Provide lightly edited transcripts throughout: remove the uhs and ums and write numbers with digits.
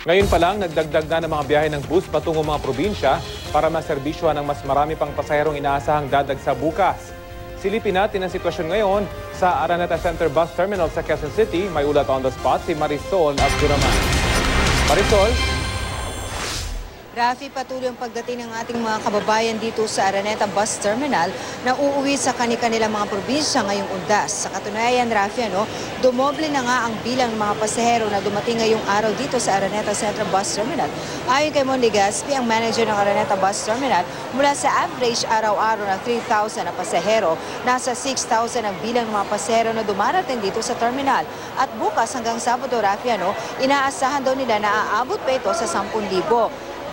Ngayon pa lang, nagdagdag na ng mga biyahe ng bus patungong mga probinsya para maserbisyohan ng mas marami pang pasaherong inaasahang dadagsa bukas. Silipin natin ang sitwasyon ngayon sa Araneta Center Bus Terminal sa Quezon City. May ulat on the spot si Marisol Abduraman. Marisol? Rafi, patuloy ang pagdating ng ating mga kababayan dito sa Araneta Bus Terminal na uuwi sa kanilang mga probinsya ngayong undas. Sa katunayan, Rafi, dumoble na nga ang bilang ng mga pasahero na dumating ngayong araw dito sa Araneta Central Bus Terminal. Ayon kay Mon Legaspi, ang manager ng Araneta Bus Terminal, mula sa average araw-araw na 3,000 na pasahero, nasa 6,000 ang bilang ng mga pasahero na dumarating dito sa terminal. At bukas hanggang Sabado, Rafi, inaasahan daw nila na aabot pa ito sa 10,000.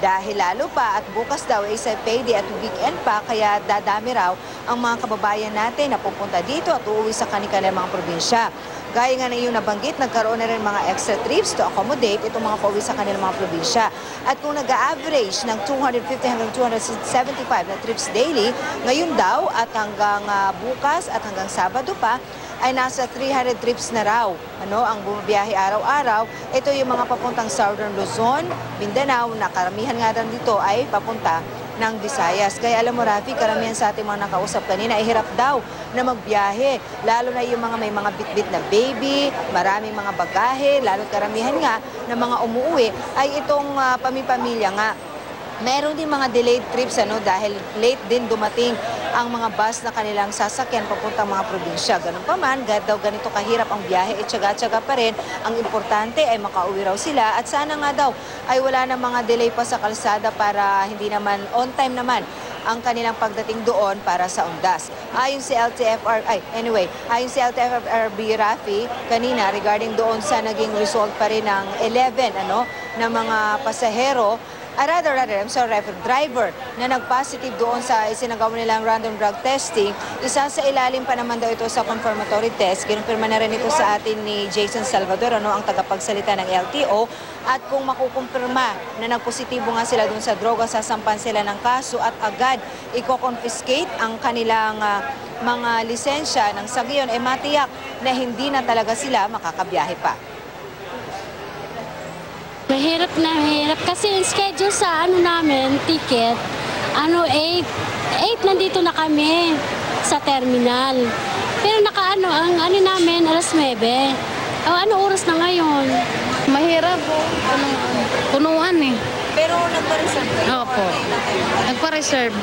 Dahil lalo pa at bukas daw ay sa payday at weekend pa, kaya dadami raw ang mga kababayan natin na pupunta dito at uuwi sa kanilang mga probinsya. Gaya nga na iyong nabanggit, nagkaroon na rin mga extra trips to accommodate itong mga pauwi sa kanilang mga probinsya. At kung nag-average ng 250 hanggang 275 na trips daily, ngayon daw at hanggang bukas at hanggang Sabado pa, ay nasa 300 trips na raw ang bumabiyahe araw-araw. Ito yung mga papuntang Southern Luzon, Mindanao, na karamihan nga rin dito ay papunta ng Visayas. Kaya alam mo, Rafi, karamihan sa ating mga nakausap kanina ay hirap daw na magbiyahe. Lalo na yung mga may mga bitbit na baby, maraming mga bagahe, lalo karamihan nga na mga umuwi ay itong pamipamilya nga. Meron din mga delayed trips dahil late din dumating ang mga bus na kanilang sasakyan papuntang mga probinsya. Ganun pa man, daw ganito kahirap ang biyahe, tsaga-tsaga pa rin. Ang importante ay makauwi raw sila at sana nga daw ay wala na mga delay pa sa kalsada para hindi naman on time naman ang kanilang pagdating doon para sa undas. Ayon si LTFRB Rafi kanina regarding doon sa naging result pa rin ng 11 na mga pasahero, driver na nag-positive doon sa isinagawa nilang random drug testing. Isa sa ilalim pa naman daw ito sa confirmatory test. Kinumpirma na rin ito sa atin ni Jason Salvador, ang tagapagsalita ng LTO. At kung makukumpirma na nagpositibo nga sila doon sa droga, sasampan sila ng kaso at agad i-confiscate ang kanilang mga lisensya nang sa gayon matiyak na hindi na talaga sila makakabiyahe pa. Mahirap na mahirap kasi yung schedule sa namin, ticket, 8 nandito na kami sa terminal. Pero ang namin, alas 9. Ano oras na ngayon? Mahirap po. Punuan eh. Pero nagpa-reserve kayo? Opo. Nagpa-reserve.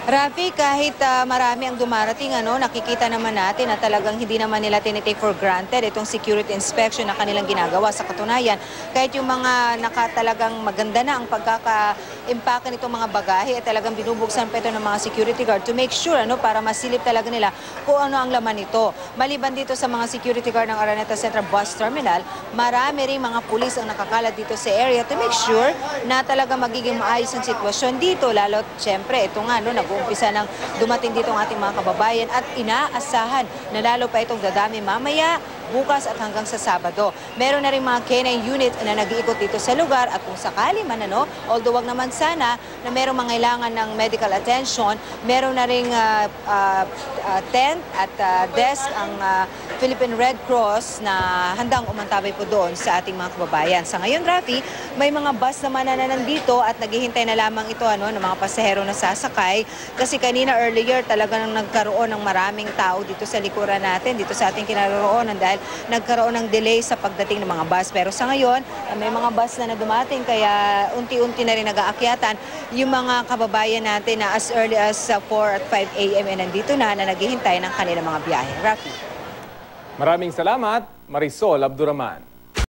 Rafi, kahit marami ang dumarating, nakikita naman natin na talagang hindi naman nila tinitake for granted itong security inspection na kanilang ginagawa. Sa katunayan, kahit yung mga talagang maganda na ang pagkaka-impake nitong mga bagahe, talagang binubuksan pa ito ng mga security guard to make sure para masilip talaga nila kung ano ang laman nito. Maliban dito sa mga security guard ng Araneta Central Bus Terminal, marami rin mga pulis ang nakakalat dito sa area to make sure na talaga magiging maayos ang sitwasyon dito. Lalo, syempre, ito nga, umpisa nang dumating dito ang ating mga kababayan at inaasahan na lalo pa itong dadami mamaya, bukas at hanggang sa Sabado. Meron na rin mga K9 unit na nag-iikot dito sa lugar at kung sakali man although wag naman sana na merong mangailangan ng medical attention, meron na ring tent at desk ang Philippine Red Cross na handang umantabay po doon sa ating mga kababayan. Sa ngayon, Rafi, may mga bus naman na nandito at naghihintay na lamang ito ng mga pasahero na sasakay kasi kanina earlier talagang nagkaroon ng maraming tao dito sa likuran natin, dito sa ating kinaroroonan dahil nagkaroon ng delay sa pagdating ng mga bus. Pero sa ngayon, may mga bus na dumating kaya unti-unti na rin nag-aakyatan yung mga kababayan natin na as early as 4 at 5 a.m. nandito na naghihintay ng kanilang mga biyahe. Rafi. Maraming salamat, Marisol Abduraman.